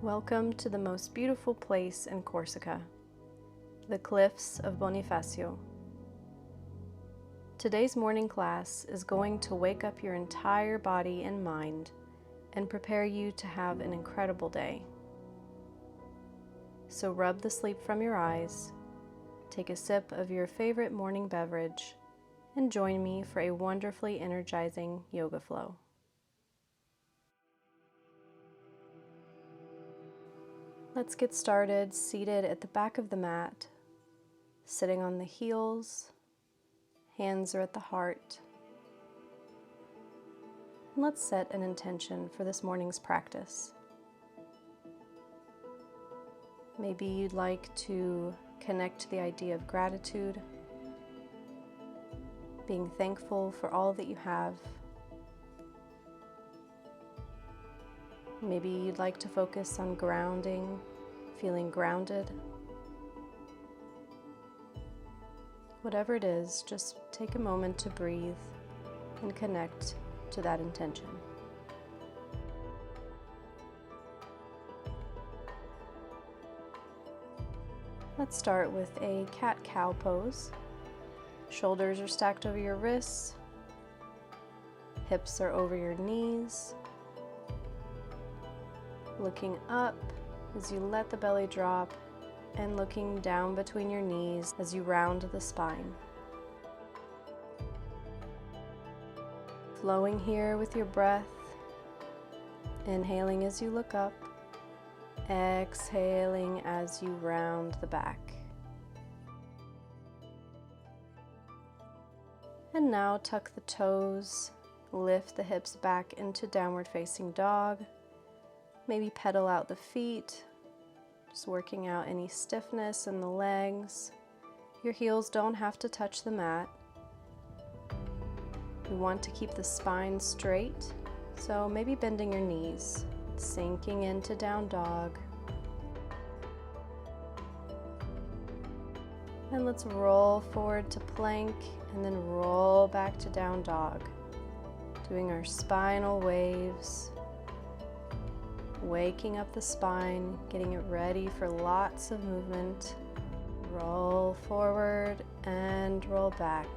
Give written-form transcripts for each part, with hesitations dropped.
Welcome to the most beautiful place in Corsica, the cliffs of Bonifacio. Today's morning class is going to wake up your entire body and mind and prepare you to have an incredible day. So rub the sleep from your eyes, take a sip of your favorite morning beverage, and join me for a wonderfully energizing yoga flow. Let's get started seated at the back of the mat, sitting on the heels, hands are at the heart. And let's set an intention for this morning's practice. Maybe you'd like to connect to the idea of gratitude, being thankful for all that you have. Maybe you'd like to focus on grounding, feeling grounded. Whatever it is, just take a moment to breathe and connect to that intention. Let's start with a cat-cow pose. Shoulders are stacked over your wrists, hips are over your knees. Looking up as you let the belly drop, and looking down between your knees as you round the spine. Flowing here with your breath, inhaling as you look up, exhaling as you round the back. And now tuck the toes, lift the hips back into downward facing dog. Maybe pedal out the feet, just working out any stiffness in the legs. Your heels don't have to touch the mat. You want to keep the spine straight, so maybe bending your knees, sinking into down dog. And let's roll forward to plank and then roll back to down dog, doing our spinal waves. Waking up the spine, getting it ready for lots of movement. Roll forward and roll back.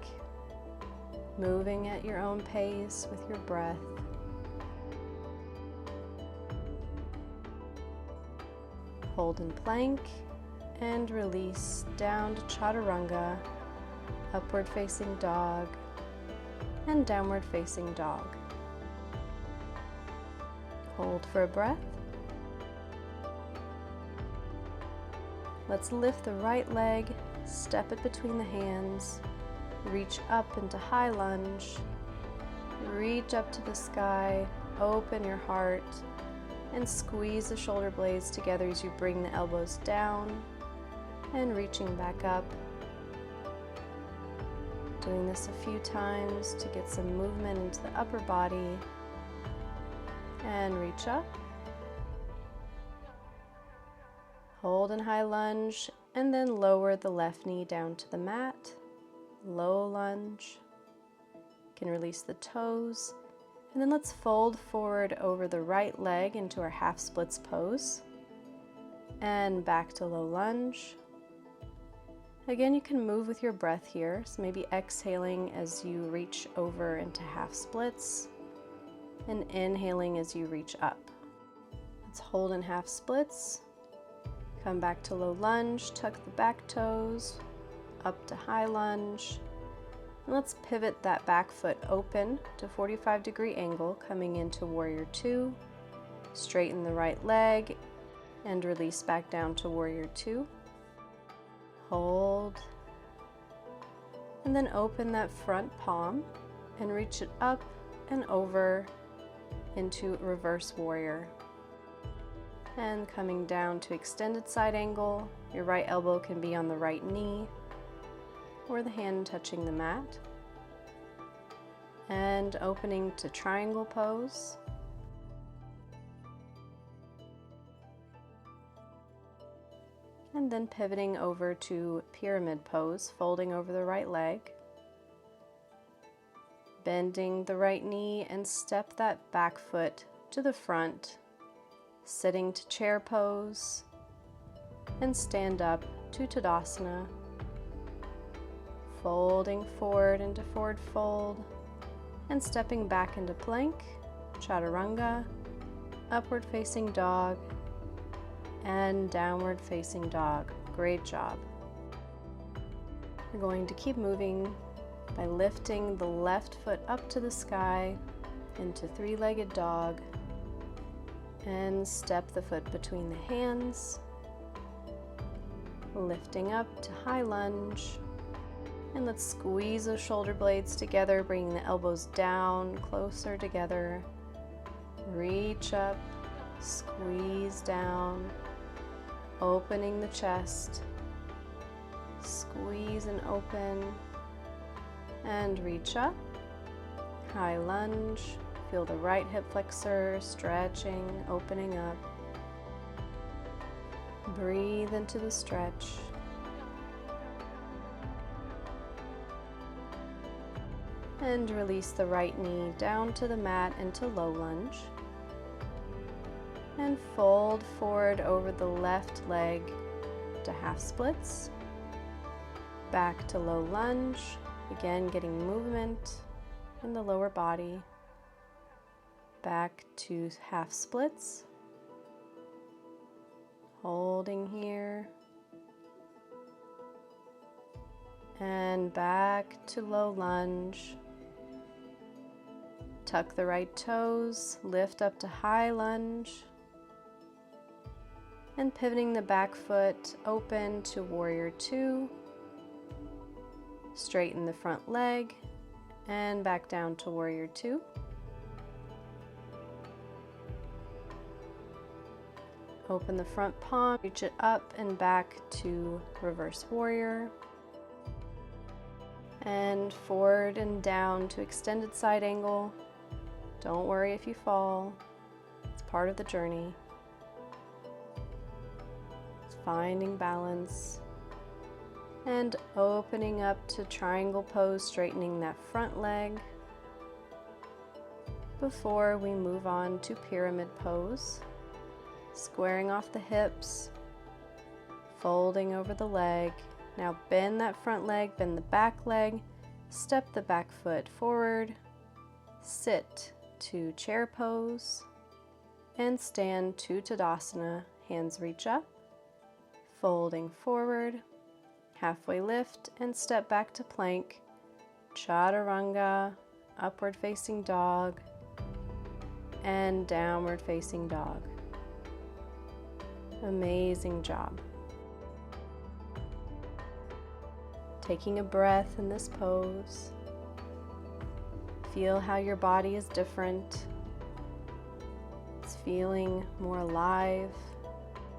Moving at your own pace with your breath. Hold in plank and release down to chaturanga, upward facing dog, and downward facing dog. Hold for a breath. Let's lift the right leg, step it between the hands, reach up into high lunge, reach up to the sky, open your heart, and squeeze the shoulder blades together as you bring the elbows down and reaching back up. Doing this a few times to get some movement into the upper body, and reach up. Hold in high lunge and then lower the left knee down to the mat. Low lunge. You can release the toes. And then let's fold forward over the right leg into our half splits pose. And back to low lunge. Again, you can move with your breath here. So maybe exhaling as you reach over into half splits and inhaling as you reach up. Let's hold in half splits. Come back to low lunge, tuck the back toes, up to high lunge. And let's pivot that back foot open to 45-degree angle, coming into warrior two. Straighten the right leg and release back down to warrior two. Hold. And then open that front palm and reach it up and over into reverse warrior. And coming down to extended side angle, your right elbow can be on the right knee or the hand touching the mat. And opening to triangle pose. And then pivoting over to pyramid pose, folding over the right leg. Bending the right knee and step that back foot to the front. sitting to chair pose, and stand up to Tadasana, folding forward into forward fold, and stepping back into plank, chaturanga, upward facing dog, and downward facing dog. Great job. We're going to keep moving by lifting the left foot up to the sky into three-legged dog, and step the foot between the hands, lifting up to high lunge. And let's squeeze those shoulder blades together, bringing the elbows down, closer together. Reach up, squeeze down, opening the chest. Squeeze and open, and reach up. High lunge. Feel the right hip flexor stretching, opening up. Breathe into the stretch. And release the right knee down to the mat into low lunge. And fold forward over the left leg to half splits. Back to low lunge. Again, getting movement in the lower body. Back to half splits. Holding here. And back to low lunge. Tuck the right toes, lift up to high lunge. And pivoting the back foot open to warrior two. Straighten the front leg and back down to warrior two. Open the front palm, reach it up and back to reverse warrior. And forward and down to extended side angle. Don't worry if you fall. It's part of the journey. It's finding balance. And opening up to triangle pose, straightening that front leg before we move on to pyramid pose. Squaring off the hips, folding over the leg. Now bend that front leg, bend the back leg, step the back foot forward, sit to chair pose, and stand to Tadasana. Hands reach up, folding forward, halfway lift, and step back to plank, chaturanga, upward facing dog, and downward facing dog. Amazing job. Taking a breath in this pose. Feel how your body is different. It's feeling more alive.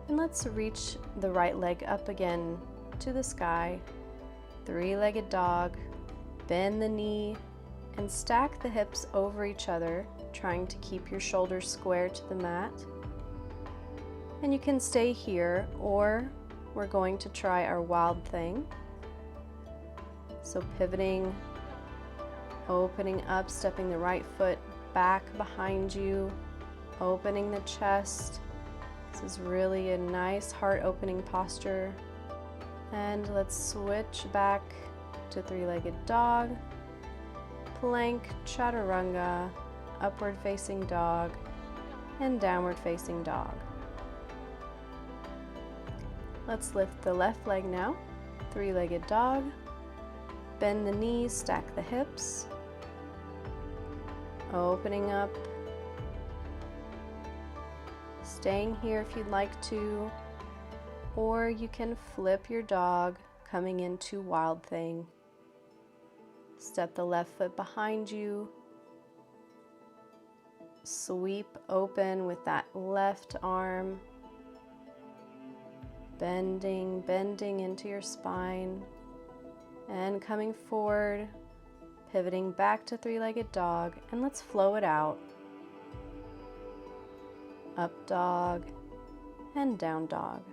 And let's reach the right leg up again to the sky. Three-legged dog. Bend the knee and stack the hips over each other, trying to keep your shoulders square to the mat. And you can stay here, or we're going to try our wild thing. So pivoting, opening up, stepping the right foot back behind you, opening the chest. This is really a nice heart opening posture. And let's switch back to three-legged dog, plank, chaturanga, upward facing dog, and downward facing dog. Let's lift the left leg now, three-legged dog. Bend the knees, stack the hips. Opening up. Staying here if you'd like to. Or you can flip your dog, coming into wild thing. Step the left foot behind you. Sweep open with that left arm. Bending into your spine. And coming forward, pivoting back to three-legged dog, and let's flow it out. Up dog and down dog.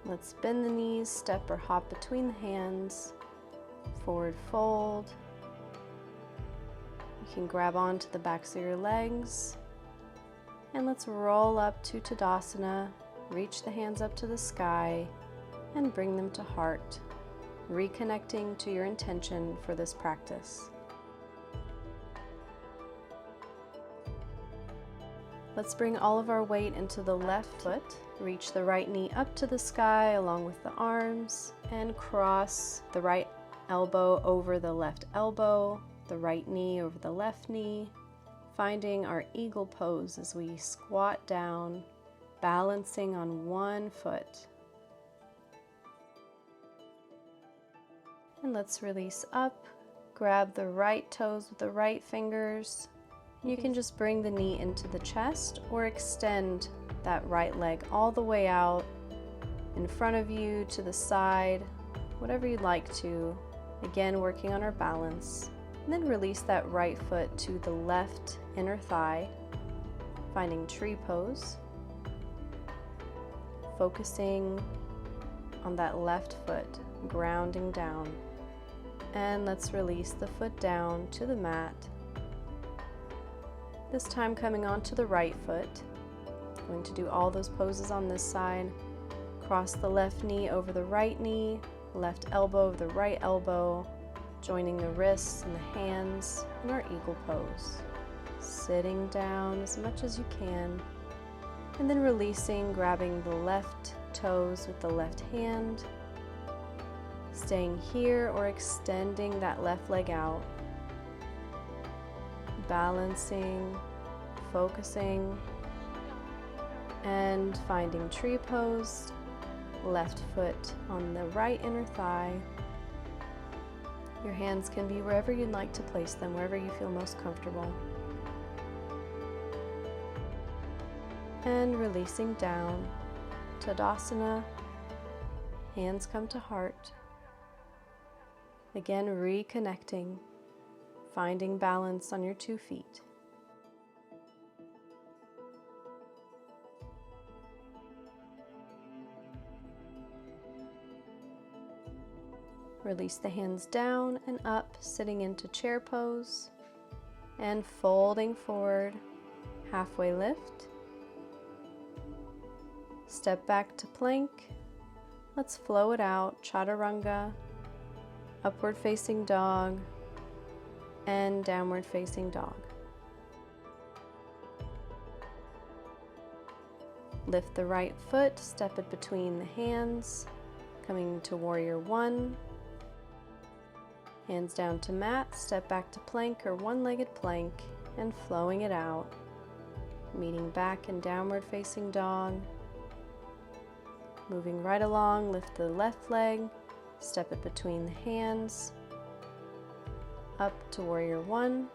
Let's bend the knees, step or hop between the hands, forward fold. You can grab onto the backs of your legs. And let's roll up to Tadasana. Reach the hands up to the sky and bring them to heart, reconnecting to your intention for this practice. Let's bring all of our weight into the left foot. Reach the right knee up to the sky along with the arms and cross the right elbow over the left elbow, the right knee over the left knee, finding our eagle pose as we squat down, balancing on one foot. And let's release up, grab the right toes with the right fingers. You can just bring the knee into the chest or extend that right leg all the way out in front of you, to the side, whatever you'd like to. Again, working on our balance. And then release that right foot to the left inner thigh, finding tree pose. Focusing on that left foot, grounding down. And let's release the foot down to the mat. This time coming onto the right foot. Going to do all those poses on this side. Cross the left knee over the right knee, left elbow over the right elbow, joining the wrists and the hands in our eagle pose. Sitting down as much as you can, and then releasing, grabbing the left toes with the left hand, staying here or extending that left leg out, balancing, focusing, and finding tree pose, left foot on the right inner thigh. Your hands can be wherever you'd like to place them, wherever you feel most comfortable. And releasing down, Tadasana, hands come to heart. Again, reconnecting, finding balance on your 2 feet. Release the hands down and up, sitting into chair pose and folding forward, halfway lift. Step back to plank. Let's flow it out, chaturanga, upward facing dog, and downward facing dog. Lift the right foot, step it between the hands, coming to warrior one. Hands down to mat, step back to plank or one-legged plank, and flowing it out. Meeting back in downward facing dog. Moving right along, lift the left leg, step it between the hands, up to warrior one.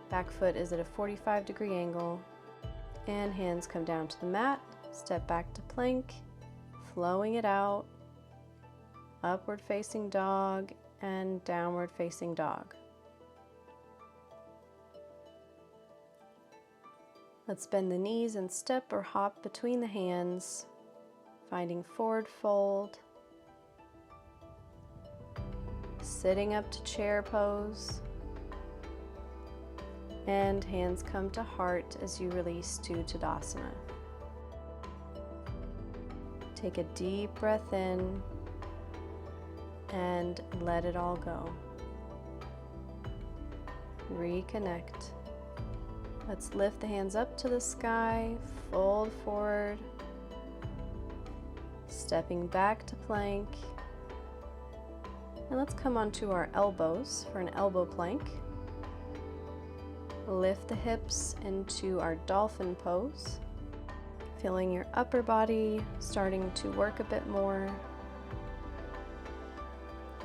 Back foot is at a 45-degree angle, and hands come down to the mat, step back to plank, flowing it out, upward facing dog, and downward facing dog. Let's bend the knees and step or hop between the hands, finding forward fold, sitting up to chair pose, and hands come to heart as you release to Tadasana. Take a deep breath in and let it all go. Reconnect. Let's lift the hands up to the sky, fold forward, stepping back to plank. And let's come onto our elbows for an elbow plank. Lift the hips into our dolphin pose, feeling your upper body starting to work a bit more.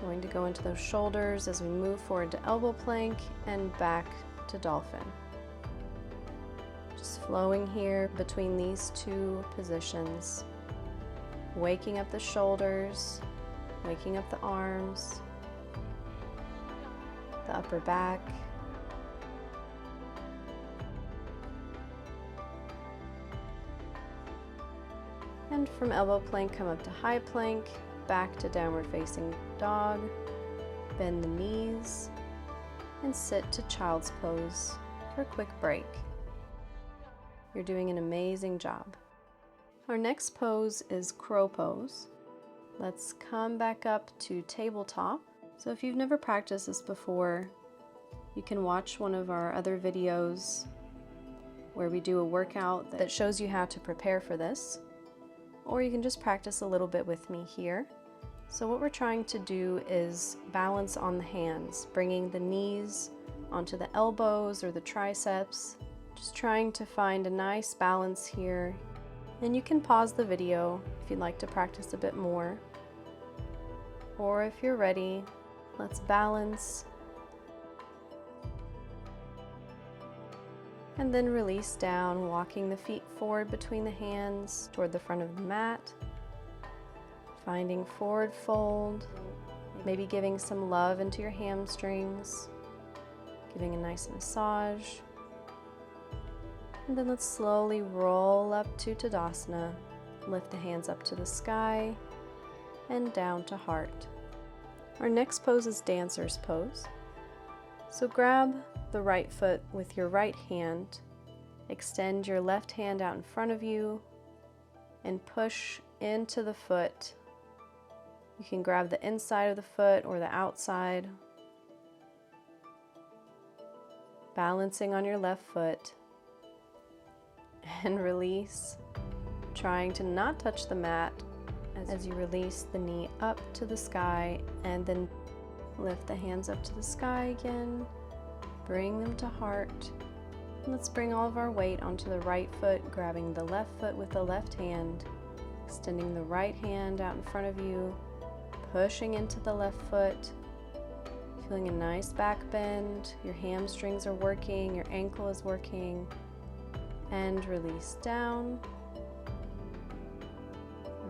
Going to go into those shoulders as we move forward to elbow plank and back to dolphin. Just flowing here between these two positions. Waking up the shoulders, waking up the arms, the upper back. And from elbow plank, come up to high plank, back to downward facing dog, Bend the knees and sit to child's pose for a quick break. You're doing an amazing job. Our next pose is crow pose. Let's come back up to tabletop. So if you've never practiced this before, you can watch one of our other videos where we do a workout that shows you how to prepare for this, or you can just practice a little bit with me here. So what we're trying to do is balance on the hands, bringing the knees onto the elbows or the triceps, just trying to find a nice balance here. And you can pause the video if you'd like to practice a bit more, or if you're ready, let's balance and then release down, walking the feet forward between the hands toward the front of the mat, finding forward fold, maybe giving some love into your hamstrings, giving a nice massage. And then let's slowly roll up to Tadasana, lift the hands up to the sky and down to heart. Our next pose is dancer's pose. So grab the right foot with your right hand, extend your left hand out in front of you and push into the foot. You can grab the inside of the foot or the outside, balancing on your left foot, and release, trying to not touch the mat as you release the knee up to the sky, and then lift the hands up to the sky again, bring them to heart. Let's bring all of our weight onto the right foot, grabbing the left foot with the left hand, extending the right hand out in front of you, pushing into the left foot, feeling a nice back bend, your hamstrings are working, your ankle is working, and release down,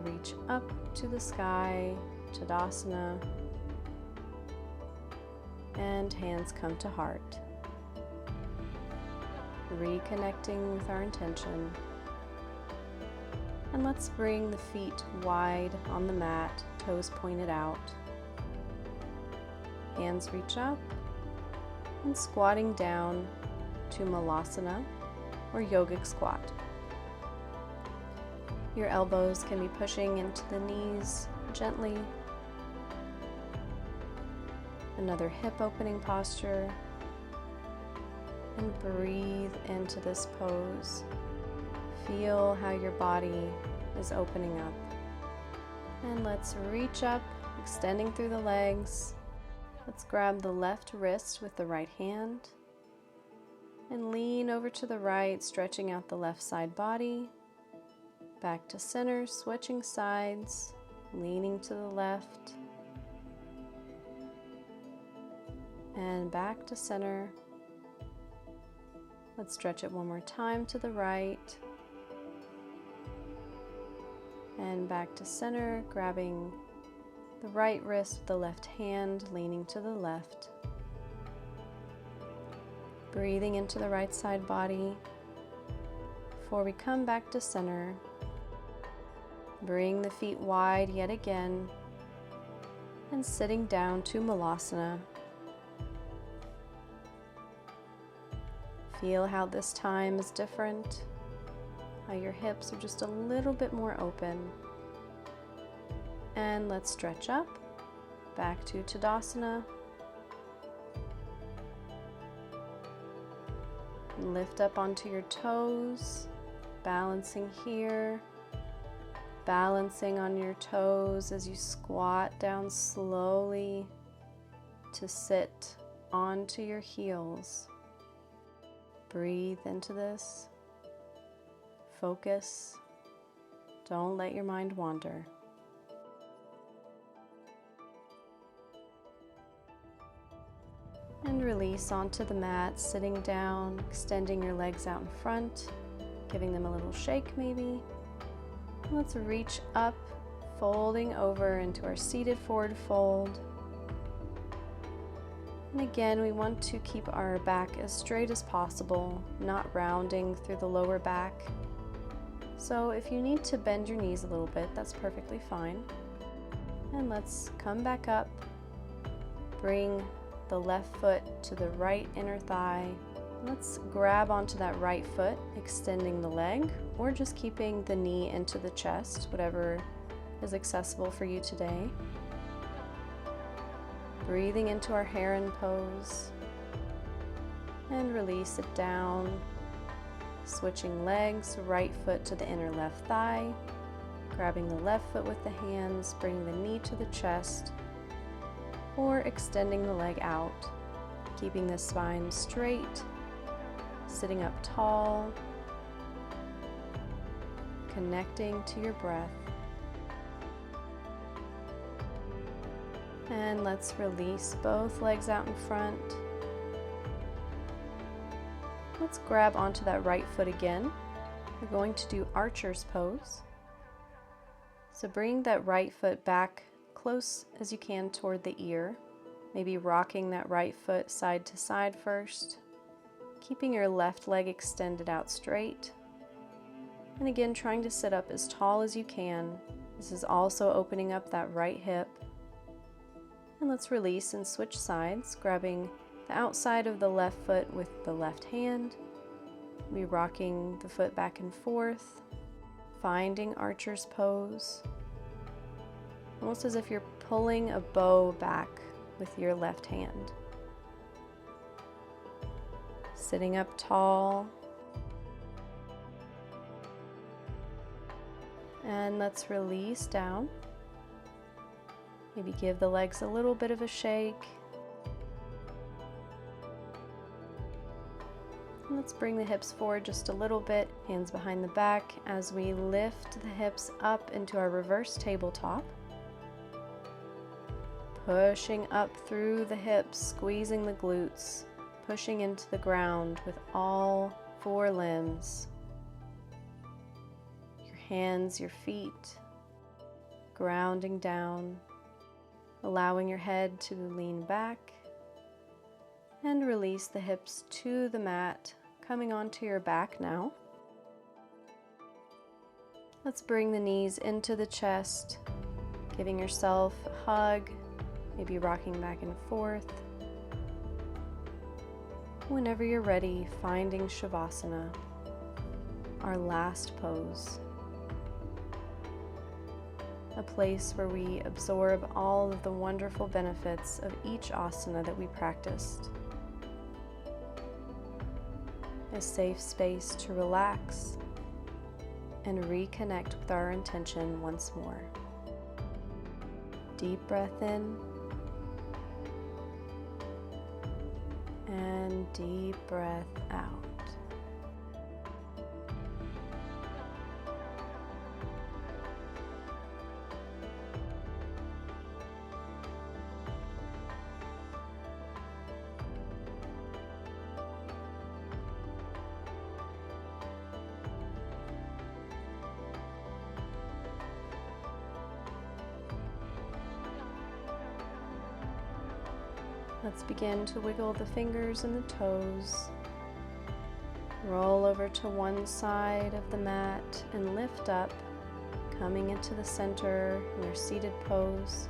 reach up to the sky, Tadasana, and hands come to heart. Reconnecting with our intention. And let's bring the feet wide on the mat, toes pointed out. Hands reach up and squatting down to Malasana or yogic squat. Your elbows can be pushing into the knees gently. Another hip opening posture. And breathe into this pose. Feel how your body is opening up. And let's reach up, extending through the legs. Let's grab the left wrist with the right hand and lean over to the right, stretching out the left side body. Back to center, switching sides, leaning to the left. And back to center. Let's stretch it one more time to the right. And back to center, grabbing the right wrist with the left hand, leaning to the left. Breathing into the right side body. Before we come back to center, bring the feet wide yet again, and sitting down to Malasana. Feel how this time is different, how your hips are just a little bit more open. And let's stretch up, back to Tadasana. Lift up onto your toes, balancing here, balancing on your toes as you squat down slowly to sit onto your heels. Breathe into this. Focus. Don't let your mind wander. And release onto the mat, sitting down, extending your legs out in front, giving them a little shake maybe. Let's reach up, folding over into our seated forward fold. And again, we want to keep our back as straight as possible, not rounding through the lower back. So if you need to bend your knees a little bit, that's perfectly fine. And let's come back up, Bring the left foot to the right inner thigh. Let's grab onto that right foot, extending the leg, or just keeping the knee into the chest, whatever is accessible for you today. Breathing into our heron pose, and release it down. Switching legs, right foot to the inner left thigh, grabbing the left foot with the hands, bringing the knee to the chest, or extending the leg out, keeping the spine straight, sitting up tall, connecting to your breath. And let's release both legs out in front. Let's grab onto that right foot again. We're going to do archer's pose. So bring that right foot back close as you can toward the ear, maybe rocking that right foot side to side first, keeping your left leg extended out straight, and again trying to sit up as tall as you can. This is also opening up that right hip. And let's release and switch sides, grabbing the outside of the left foot with the left hand, be rocking the foot back and forth, finding archer's pose, almost as if you're pulling a bow back with your left hand. Sitting up tall, and let's release down. Maybe give the legs a little bit of a shake. And let's bring the hips forward just a little bit, hands behind the back as we lift the hips up into our reverse tabletop. Pushing up through the hips, squeezing the glutes, pushing into the ground with all four limbs. Your hands, your feet, grounding down, allowing your head to lean back, and release the hips to the mat, coming onto your back now. Let's bring the knees into the chest, giving yourself a hug, maybe rocking back and forth. Whenever you're ready, finding Shavasana, our last pose. A place where we absorb all of the wonderful benefits of each asana that we practiced. A safe space to relax and reconnect with our intention once more. Deep breath in and deep breath out. Let's begin to wiggle the fingers and the toes. Roll over to one side of the mat and lift up, coming into the center in your seated pose.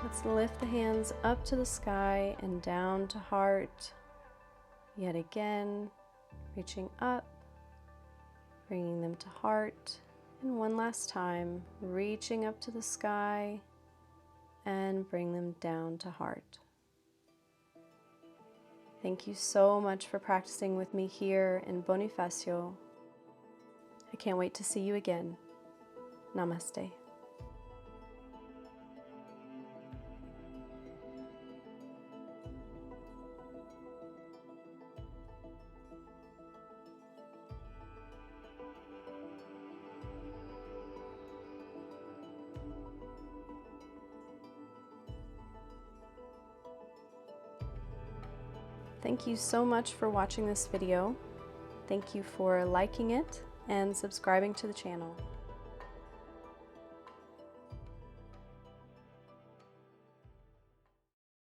Let's lift the hands up to the sky and down to heart. Yet again, reaching up, bringing them to heart. And one last time, reaching up to the sky and bring them down to heart. Thank you so much for practicing with me here in Bonifacio. I can't wait to see you again. Namaste. Thank you so much for watching this video. Thank you for liking it and subscribing to the channel.